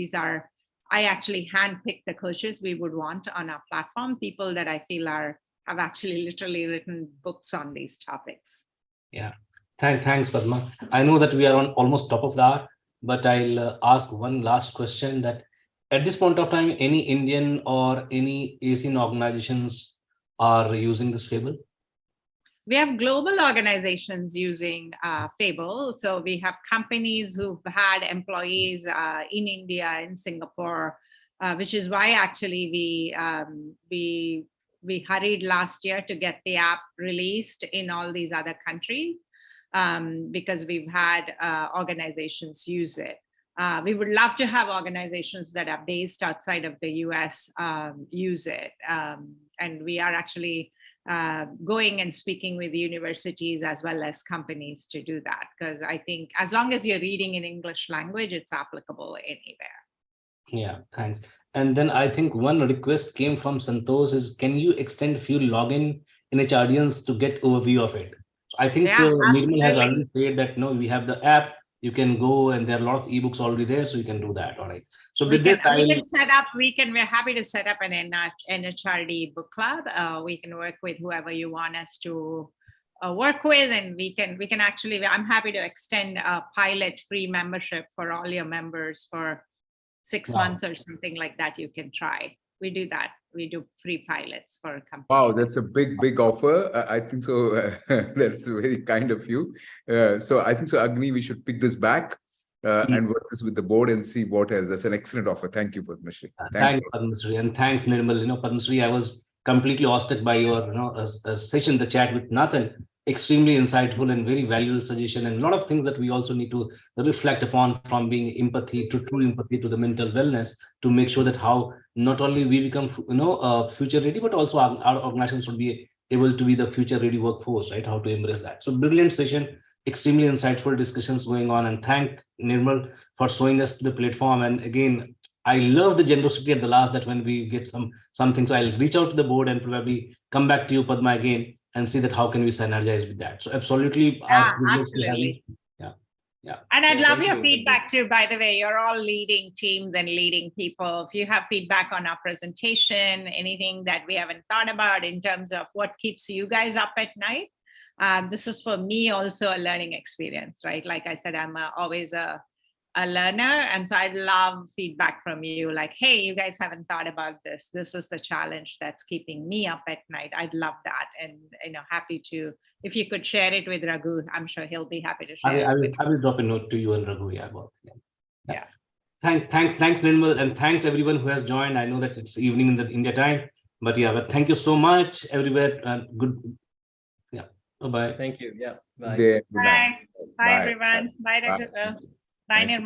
S4: I actually handpick the coaches we would want on our platform, people that I feel have actually literally written books on these topics.
S6: Yeah, thanks, Padma. I know that we are on almost top of the hour, but I'll ask one last question, that at this point of time, any Indian or any Asian organizations are using this Fable?
S4: We have global organizations using Fable. So we have companies who've had employees in India, in Singapore, which is why actually we hurried last year to get the app released in all these other countries, because we've had organizations use it. We would love to have organizations that are based outside of the US use it. And we are actually going and speaking with universities as well as companies to do that, because I think as long as you're reading in English language, it's applicable anywhere.
S6: Yeah, thanks. And then I think one request came from Santosh is, can you extend a few login in HRDNs to get overview of it? So I think Nirmal has already said that, no, we have the app, you can go and there are a lot of ebooks already there, so you can do that. All right. So with this,
S4: we're happy to set up an NHRD book club. We can work with whoever you want us to work with, and we can actually, I'm happy to extend a pilot free membership for all your members for 6 months or something like that. You can try. We do that. We do free pilots for a company.
S1: Wow, that's a big offer. I think so. That's very kind of you. So I think so, Agni, we should pick this back and work this with the board and see what else. That's an excellent offer. Thank you, Padmasree.
S6: Thanks, Padmasree, and thanks, Nirmal. Padmasree, I was completely awestruck by your, session, the chat with Nathan. Extremely insightful and very valuable suggestion, and a lot of things that we also need to reflect upon, from being empathy to true empathy to the mental wellness, to make sure that how not only we become, future ready, but also our organization should be able to be the future ready workforce, right? How to embrace that. So brilliant session, extremely insightful discussions going on, and thank Nirmal for showing us the platform. And again, I love the generosity at the last, that when we get something, so I'll reach out to the board and probably come back to you, Padma, again, and see that how can we synergize with that. So absolutely.
S4: Yeah, absolutely.
S6: Yeah.
S4: And I'd love your feedback too, by the way. You're all leading teams and leading people. If you have feedback on our presentation, anything that we haven't thought about in terms of what keeps you guys up at night, this is for me also a learning experience, right? Like I said, I'm always a learner. And so I'd love feedback from you, like, hey, you guys haven't thought about this. This is the challenge that's keeping me up at night. I'd love that. And, happy to, if you could share it with Raghu, I'm sure he'll be happy to share it.
S6: I will drop a note to you and Raghu. Yeah, both. Yeah. Thanks, Nirmal, and thanks everyone who has joined. I know that it's evening in the India time, but thank you so much everywhere. Good. Yeah. Bye-bye.
S5: Thank you. Yeah. Bye.
S1: Good
S4: Bye. Bye,
S1: night.
S4: everyone. Bye, Raghu. Bye, Nirmal.